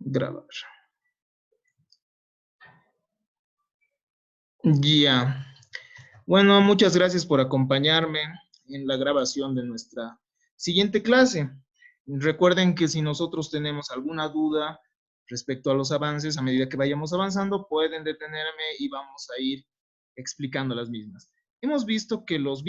Grabar. Ya. Bueno, muchas gracias por acompañarme en la grabación de nuestra siguiente clase. Recuerden que si nosotros tenemos alguna duda respecto a los avances, a medida que vayamos avanzando, pueden detenerme y vamos a ir explicando las mismas. Hemos visto que los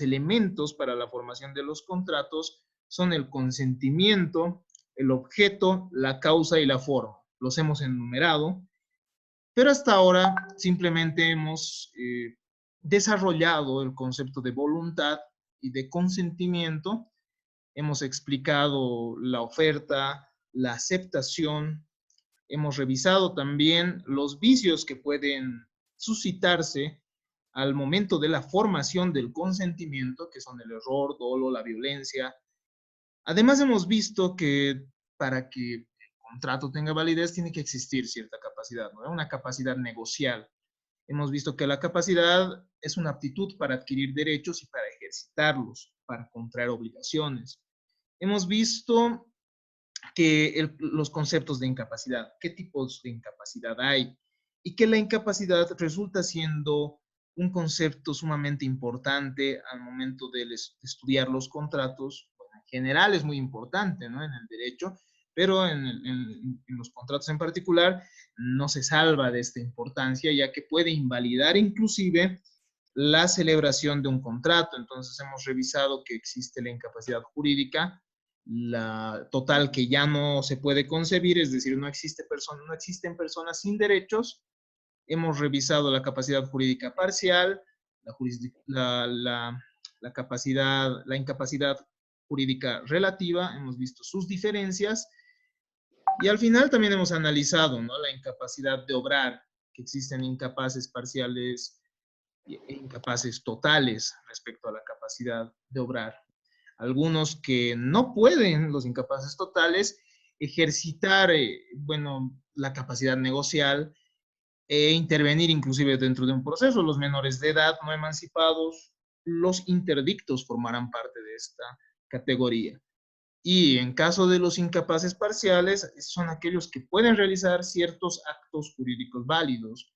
elementos para la formación de los contratos son el consentimiento, el objeto, la causa y la forma. Los hemos enumerado. Pero hasta ahora simplemente hemos desarrollado el concepto de voluntad y de consentimiento. Hemos explicado la oferta, la aceptación. Hemos revisado también los vicios que pueden suscitarse al momento de la formación del consentimiento, que son el error, dolo, la violencia. Además, hemos visto que para que el contrato tenga validez tiene que existir cierta capacidad, ¿no? Una capacidad negocial. Hemos visto que la capacidad es una aptitud para adquirir derechos y para ejercitarlos, para contraer obligaciones. Hemos visto que los conceptos de incapacidad, qué tipos de incapacidad hay, y que la incapacidad resulta siendo un concepto sumamente importante al momento de estudiar los contratos. Bueno, en general es muy importante, ¿no? En el derecho, pero en los contratos en particular no se salva de esta importancia, ya que puede invalidar inclusive la celebración de un contrato. Entonces hemos revisado que existe la incapacidad jurídica, la total, que ya no se puede concebir, es decir, no existen personas sin derechos. Hemos revisado la capacidad jurídica parcial, la incapacidad jurídica relativa, hemos visto sus diferencias, y al final también hemos analizado, ¿no?, la incapacidad de obrar, que existen incapaces parciales e incapaces totales respecto a la capacidad de obrar. Algunos que no pueden, los incapaces totales, ejercitar, la capacidad negocial e intervenir inclusive dentro de un proceso. Los menores de edad no emancipados, los interdictos formarán parte de esta categoría. Y en caso de los incapaces parciales, son aquellos que pueden realizar ciertos actos jurídicos válidos,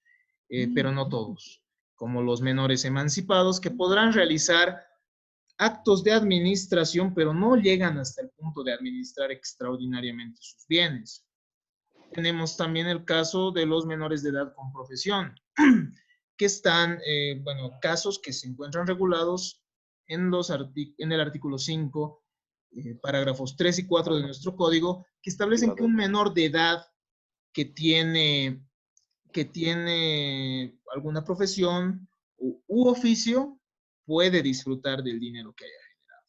pero no todos, como los menores emancipados, que podrán realizar actos de administración, pero no llegan hasta el punto de administrar extraordinariamente sus bienes. Tenemos también el caso de los menores de edad con profesión, que están, casos que se encuentran regulados en el artículo 5, parágrafos 3 y 4 de nuestro código, que establecen que un menor de edad que tiene alguna profesión u oficio puede disfrutar del dinero que haya generado.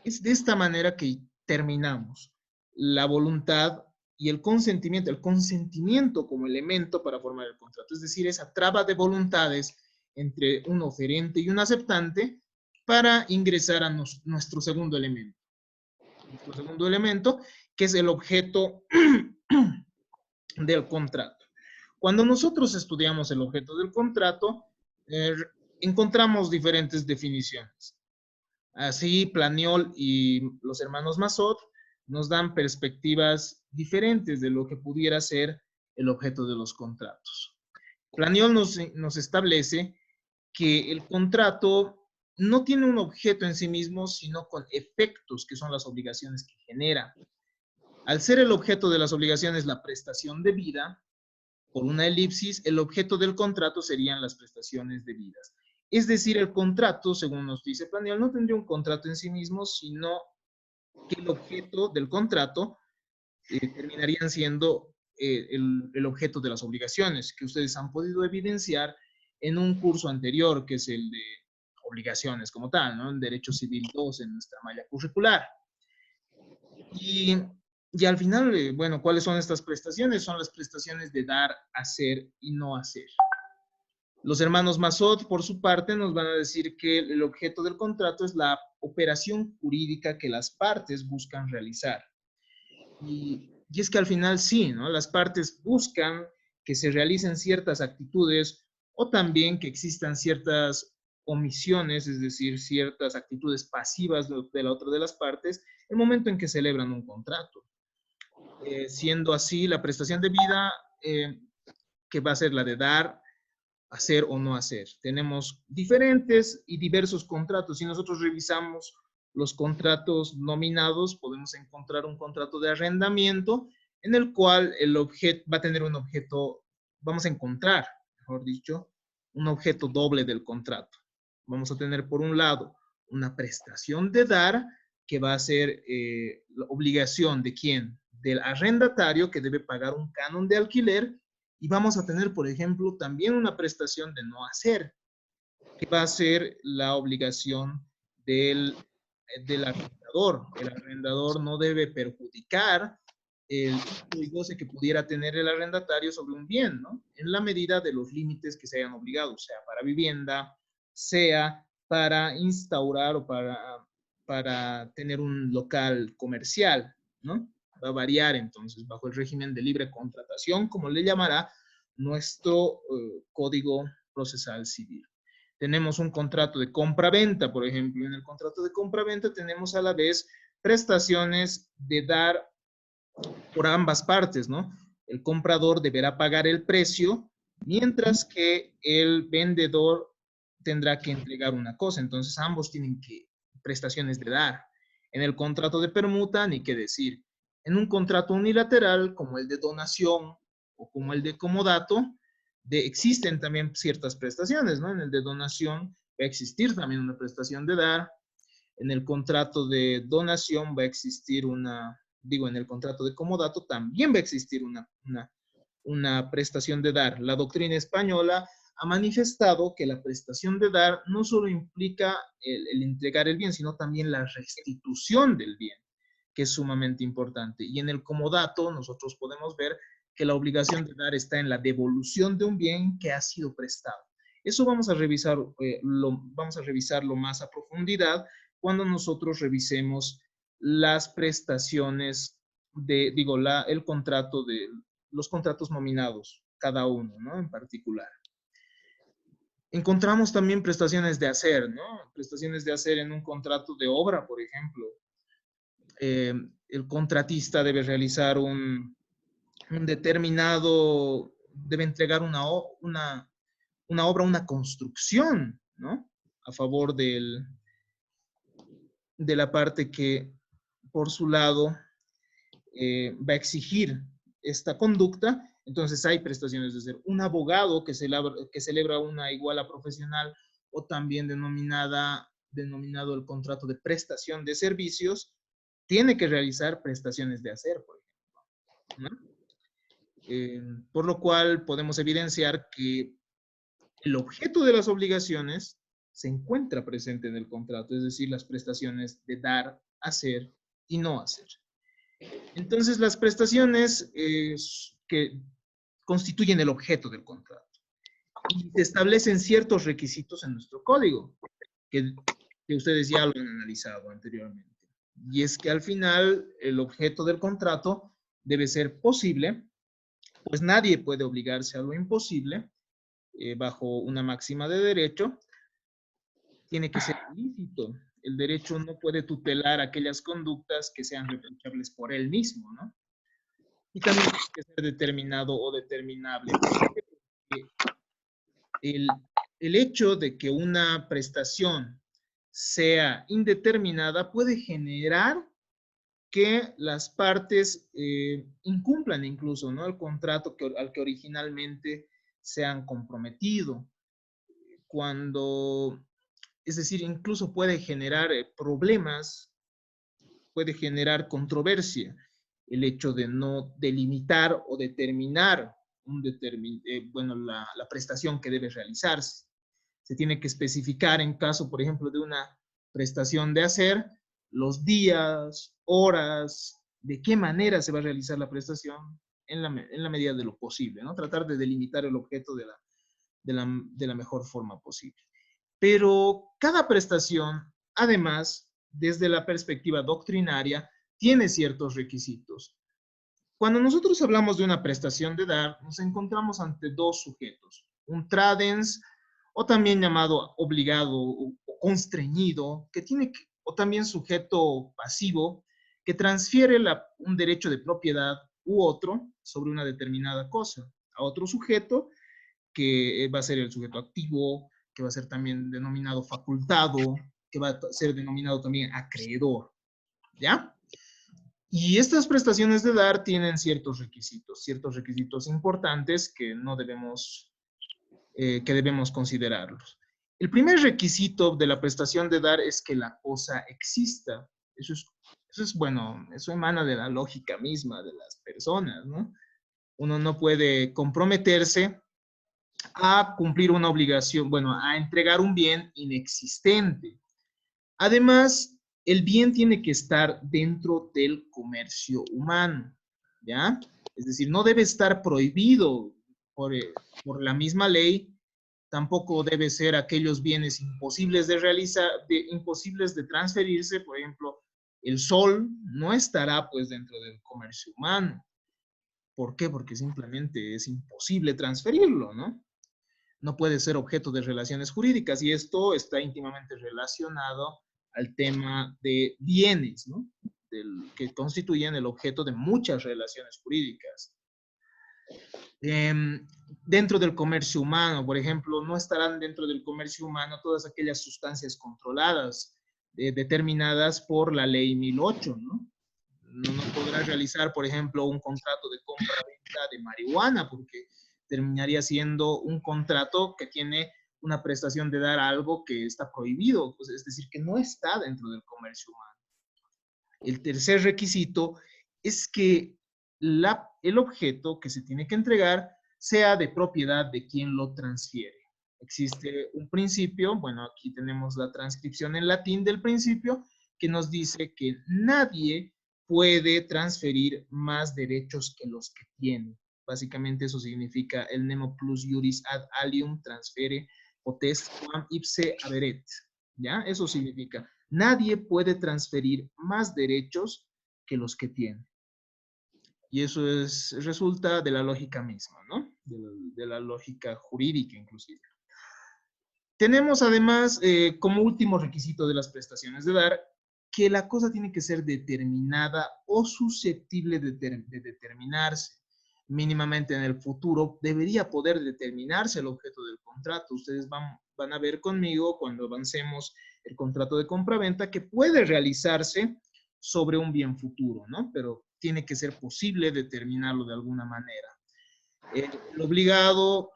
Es de esta manera que terminamos la voluntad y el consentimiento como elemento para formar el contrato, es decir, esa traba de voluntades entre un oferente y un aceptante para ingresar a nuestro segundo elemento. Nuestro segundo elemento, que es el objeto del contrato. Cuando nosotros estudiamos el objeto del contrato, encontramos diferentes definiciones. Así, Planiol y los hermanos Mazot nos dan perspectivas diferentes de lo que pudiera ser el objeto de los contratos. Planiol nos establece que el contrato no tiene un objeto en sí mismo, sino con efectos, que son las obligaciones que genera. Al ser el objeto de las obligaciones la prestación de vida, por una elipsis, el objeto del contrato serían las prestaciones debidas. Es decir, el contrato, según nos dice Planiol, no tendría un contrato en sí mismo, sino que el objeto del contrato terminarían siendo el objeto de las obligaciones, que ustedes han podido evidenciar en un curso anterior, que es el de obligaciones como tal, ¿no? En Derecho Civil 2, en nuestra malla curricular. Y al final, ¿cuáles son estas prestaciones? Son las prestaciones de dar, hacer y no hacer. Los hermanos Mazot, por su parte, nos van a decir que el objeto del contrato es la operación jurídica que las partes buscan realizar. Y es que al final sí, ¿no? Las partes buscan que se realicen ciertas actitudes o también que existan ciertas omisiones, es decir, ciertas actitudes pasivas de la otra de las partes, el momento en que celebran un contrato. siendo así la prestación de vida, que va a ser la de dar, hacer o no hacer. Tenemos diferentes y diversos contratos. Si nosotros revisamos los contratos nominados, podemos encontrar un contrato de arrendamiento en el cual el objeto va a tener un objeto, vamos a encontrar, mejor dicho, un objeto doble del contrato. Vamos a tener por un lado una prestación de dar, que va a ser la obligación de quién, del arrendatario, que debe pagar un canon de alquiler, y vamos a tener, por ejemplo, también una prestación de no hacer, que va a ser la obligación del arrendador. El arrendador no debe perjudicar el uso y goce que pudiera tener el arrendatario sobre un bien, ¿no? En la medida de los límites que se hayan obligado, sea para vivienda, sea para instaurar o para tener un local comercial, ¿no? Va a variar entonces bajo el régimen de libre contratación, como le llamará nuestro Código Procesal Civil. Tenemos un contrato de compra-venta, por ejemplo. En el contrato de compra-venta tenemos a la vez prestaciones de dar por ambas partes, ¿no? El comprador deberá pagar el precio, mientras que el vendedor tendrá que entregar una cosa. Entonces, ambos tienen que prestaciones de dar. En el contrato de permuta, ni qué decir. En un contrato unilateral, como el de donación o como el de comodato, existen también ciertas prestaciones, ¿no? En el de donación va a existir también una prestación de dar. En el contrato de donación va a existir en el contrato de comodato también va a existir una prestación de dar. La doctrina española ha manifestado que la prestación de dar no solo implica el entregar el bien, sino también la restitución del bien, que es sumamente importante. Y en el comodato nosotros podemos ver que la obligación de dar está en la devolución de un bien que ha sido prestado. Eso vamos a revisarlo más a profundidad cuando nosotros revisemos las prestaciones el contrato de los contratos nominados, cada uno, ¿no? En particular. Encontramos también prestaciones de hacer, ¿no? Prestaciones de hacer en un contrato de obra, por ejemplo. El contratista debe realizar un determinado, debe entregar una obra, una construcción, ¿no? A favor de la parte que, por su lado, va a exigir esta conducta. Entonces hay prestaciones de ser un abogado que celebra una iguala profesional, o también denominado el contrato de prestación de servicios, tiene que realizar prestaciones de hacer, por ejemplo, ¿no? Por lo cual podemos evidenciar que el objeto de las obligaciones se encuentra presente en el contrato, es decir, las prestaciones de dar, hacer y no hacer. Entonces, las prestaciones que constituyen el objeto del contrato. Y se establecen ciertos requisitos en nuestro código, que ustedes ya lo han analizado anteriormente. Y es que al final el objeto del contrato debe ser posible, pues nadie puede obligarse a lo imposible bajo una máxima de derecho. Tiene que ser ilícito. El derecho no puede tutelar aquellas conductas que sean reprochables por él mismo, ¿no? Y también tiene que ser determinado o determinable. El hecho de que una prestación sea indeterminada puede generar que las partes incumplan incluso, ¿no?, el contrato al que originalmente se han comprometido. Es decir, incluso puede generar problemas, puede generar controversia el hecho de no delimitar o determinar la prestación que debe realizarse. Se tiene que especificar, en caso, por ejemplo, de una prestación de hacer, los días, horas, de qué manera se va a realizar la prestación en la medida de lo posible, ¿no? Tratar de delimitar el objeto de la mejor forma posible. Pero cada prestación, además, desde la perspectiva doctrinaria, tiene ciertos requisitos. Cuando nosotros hablamos de una prestación de dar, nos encontramos ante dos sujetos, un tradens, o también llamado obligado o constreñido, o también sujeto pasivo, que transfiere un derecho de propiedad u otro sobre una determinada cosa, a otro sujeto que va a ser el sujeto activo, que va a ser también denominado facultado, que va a ser denominado también acreedor, ¿ya? Y estas prestaciones de dar tienen ciertos requisitos importantes que no debemos, que debemos considerarlos. El primer requisito de la prestación de dar es que la cosa exista. Bueno, eso emana de la lógica misma de las personas, ¿no? Uno no puede comprometerse a cumplir una obligación, bueno, a entregar un bien inexistente. Además, el bien tiene que estar dentro del comercio humano, ¿ya? Es decir, no debe estar prohibido por la misma ley, tampoco debe ser aquellos bienes imposibles de realizar, imposibles de transferirse, por ejemplo, el sol no estará pues dentro del comercio humano. ¿Por qué? Porque simplemente es imposible transferirlo, ¿no? No puede ser objeto de relaciones jurídicas y esto está íntimamente relacionado al tema de bienes, ¿no? Que constituyen el objeto de muchas relaciones jurídicas. Dentro del comercio humano, por ejemplo, no estarán dentro del comercio humano todas aquellas sustancias controladas, determinadas por la ley 1008, ¿no? No podrá realizar, por ejemplo, un contrato de compra-venta de marihuana, porque terminaría siendo un contrato que tiene una prestación de dar algo que está prohibido, pues, es decir, que no está dentro del comercio humano. El tercer requisito es que el objeto que se tiene que entregar sea de propiedad de quien lo transfiere. Existe un principio, bueno, aquí tenemos la transcripción en latín del principio, que nos dice que nadie puede transferir más derechos que los que tiene. Básicamente eso significa el nemo plus iuris ad alium transfere potest quam ipse haberet. ¿Ya? Eso significa, nadie puede transferir más derechos que los que tiene. Y eso resulta de la lógica misma, ¿no? De la lógica jurídica inclusive. Tenemos además, como último requisito de las prestaciones de dar, que la cosa tiene que ser determinada o susceptible de determinarse. Mínimamente en el futuro debería poder determinarse el objeto del contrato. Ustedes van a ver conmigo cuando avancemos el contrato de compraventa que puede realizarse sobre un bien futuro, ¿no? Pero tiene que ser posible determinarlo de alguna manera. El obligado,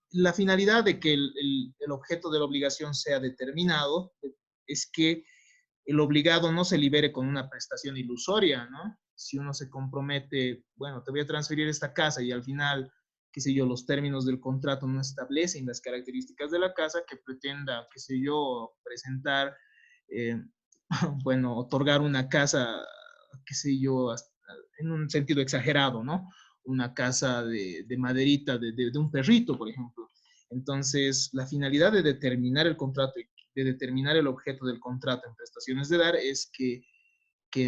la finalidad de que el objeto de la obligación sea determinado es que el obligado no se libere con una prestación ilusoria, ¿no? Si uno se compromete, bueno, te voy a transferir esta casa y al final, qué sé yo, los términos del contrato no establecen las características de la casa, que pretenda, qué sé yo, presentar, bueno, otorgar una casa, qué sé yo, en un sentido exagerado, ¿no? Una casa de maderita de un perrito, por ejemplo. Entonces, la finalidad de determinar el contrato y de determinar el objeto del contrato en prestaciones de dar es que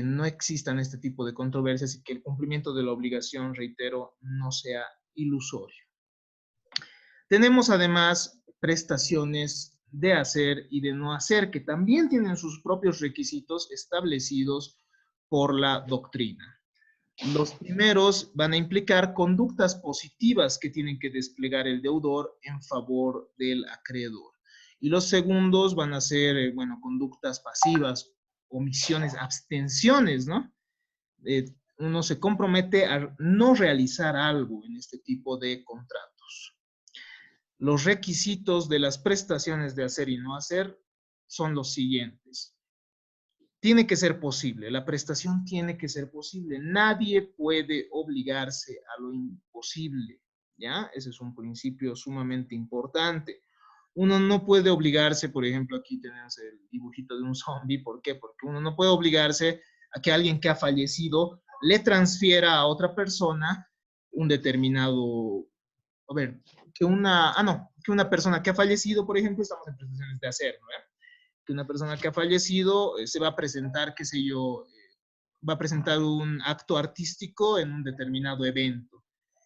no existan este tipo de controversias y que el cumplimiento de la obligación, reitero, no sea ilusorio. Tenemos además prestaciones de hacer y de no hacer, que también tienen sus propios requisitos establecidos por la doctrina. Los primeros van a implicar conductas positivas que tienen que desplegar el deudor en favor del acreedor. Y los segundos van a ser, bueno, conductas pasivas, omisiones, abstenciones, ¿no? Uno se compromete a no realizar algo en este tipo de contratos. Los requisitos de las prestaciones de hacer y no hacer son los siguientes. Tiene que ser posible, la prestación tiene que ser posible. Nadie puede obligarse a lo imposible, ¿ya? Ese es un principio sumamente importante. Uno no puede obligarse, por ejemplo, aquí tenemos el dibujito de un zombie, ¿por qué? Porque uno no puede obligarse a que alguien que ha fallecido le transfiera a otra persona un determinado, a ver, que una persona que ha fallecido, por ejemplo, estamos en prestaciones de hacer, ¿no? Que una persona que ha fallecido se va a presentar, qué sé yo, va a presentar un acto artístico en un determinado evento.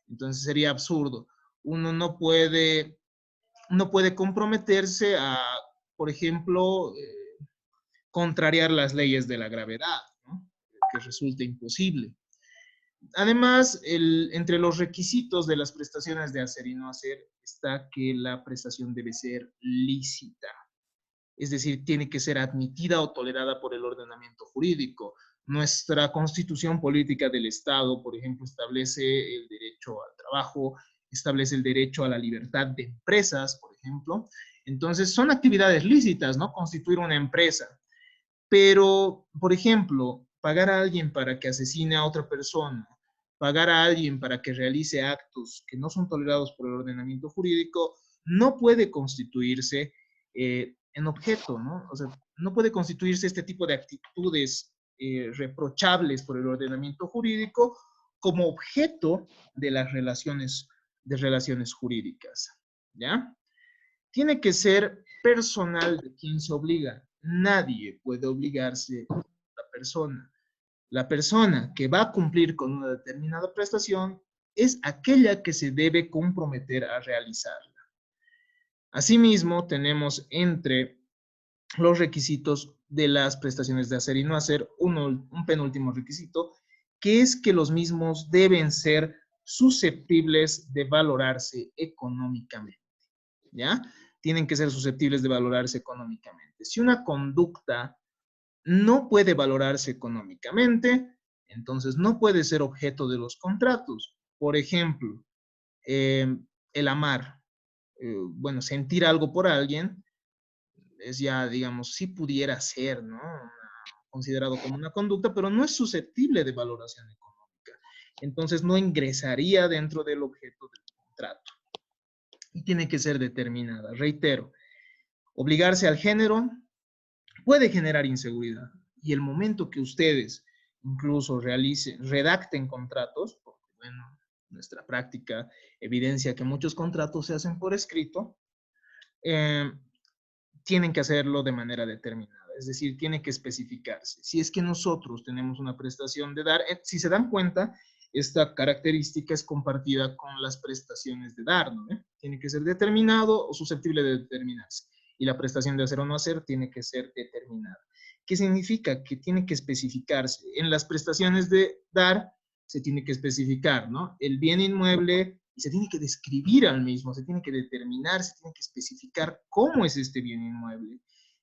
Entonces sería absurdo. Uno no puede comprometerse a, por ejemplo, contrariar las leyes de la gravedad, ¿no? Que resulta imposible. Además, entre los requisitos de las prestaciones de hacer y no hacer está que la prestación debe ser lícita. Es decir, tiene que ser admitida o tolerada por el ordenamiento jurídico. Nuestra constitución política del Estado, por ejemplo, establece el derecho al trabajo, establece el derecho a la libertad de empresas, por ejemplo. Entonces, son actividades lícitas, ¿no? Constituir una empresa. Pero, por ejemplo, pagar a alguien para que asesine a otra persona, pagar a alguien para que realice actos que no son tolerados por el ordenamiento jurídico, no puede constituirse en objeto, ¿no? O sea, no puede constituirse este tipo de actitudes reprochables por el ordenamiento jurídico como objeto de relaciones jurídicas, ¿ya? Tiene que ser personal de quien se obliga. Nadie puede obligarse a otra persona. La persona que va a cumplir con una determinada prestación es aquella que se debe comprometer a realizarla. Asimismo, tenemos entre los requisitos de las prestaciones de hacer y no hacer un penúltimo requisito, que es que los mismos deben ser susceptibles de valorarse económicamente, ¿ya? Tienen que ser susceptibles de valorarse económicamente. Si una conducta no puede valorarse económicamente, entonces no puede ser objeto de los contratos. Por ejemplo, el amar, bueno, sentir algo por alguien, es ya, digamos, sí pudiera ser, ¿no? Considerado como una conducta, pero no es susceptible de valoración económica. Entonces no ingresaría dentro del objeto del contrato. Y tiene que ser determinada. Reitero, obligarse al género puede generar inseguridad. Y el momento que ustedes incluso redacten contratos, porque bueno, nuestra práctica evidencia que muchos contratos se hacen por escrito, eh, tienen que hacerlo de manera determinada. Es decir, tiene que especificarse. Si es que nosotros tenemos una prestación de dar, si se dan cuenta, esta característica es compartida con las prestaciones de dar, ¿no? Tiene que ser determinado o susceptible de determinarse. Y la prestación de hacer o no hacer tiene que ser determinada. ¿Qué significa? Que tiene que especificarse. En las prestaciones de dar se tiene que especificar, ¿no? El bien inmueble y se tiene que describir al mismo, se tiene que determinar, se tiene que especificar cómo es este bien inmueble.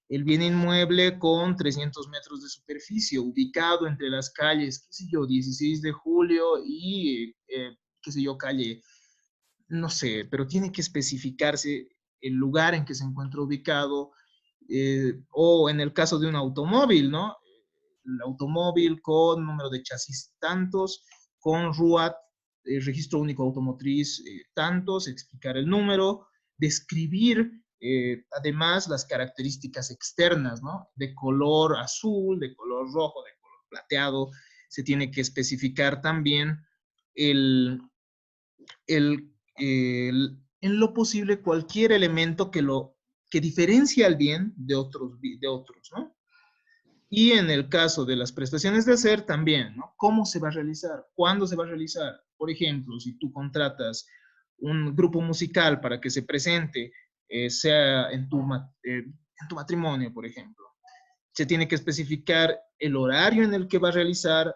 El bien inmueble con 300 metros de superficie, ubicado entre las calles, qué sé yo, 16 de julio y, qué sé yo, calle, no sé, pero tiene que especificarse el lugar en que se encuentra ubicado, o en el caso de un automóvil, ¿no? El automóvil con número de chasis tantos, con RUAT, registro único automotriz tantos, explicar el número, describir además las características externas, ¿no? De color azul, de color rojo, de color plateado. Se tiene que especificar también el, en lo posible cualquier elemento que diferencia al bien de otros, ¿no? Y en el caso de las prestaciones de hacer también, ¿no? ¿Cómo se va a realizar? ¿Cuándo se va a realizar? Por ejemplo, si tú contratas un grupo musical para que se presente, sea en tu matrimonio, por ejemplo, se tiene que especificar el horario en el que va a realizar,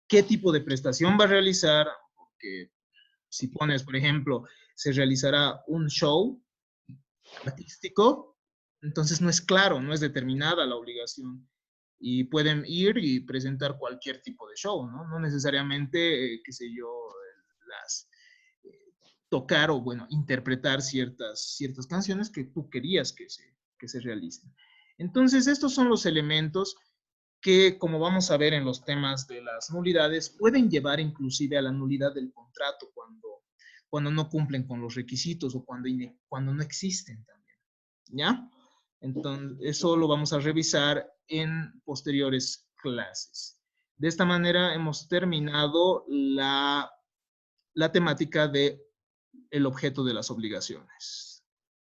qué tipo de prestación va a realizar, porque si pones, por ejemplo, se realizará un show artístico, entonces no es claro, no es determinada la obligación. Y pueden ir y presentar cualquier tipo de show, ¿no? No necesariamente, qué sé yo, las tocar o, bueno, interpretar ciertas canciones que tú querías que se realicen. Entonces, estos son los elementos que, como vamos a ver en los temas de las nulidades, pueden llevar inclusive a la nulidad del contrato cuando no cumplen con los requisitos o cuando no existen también, ¿ya? Entonces, eso lo vamos a revisar en posteriores clases. De esta manera hemos terminado la temática de el objeto de las obligaciones.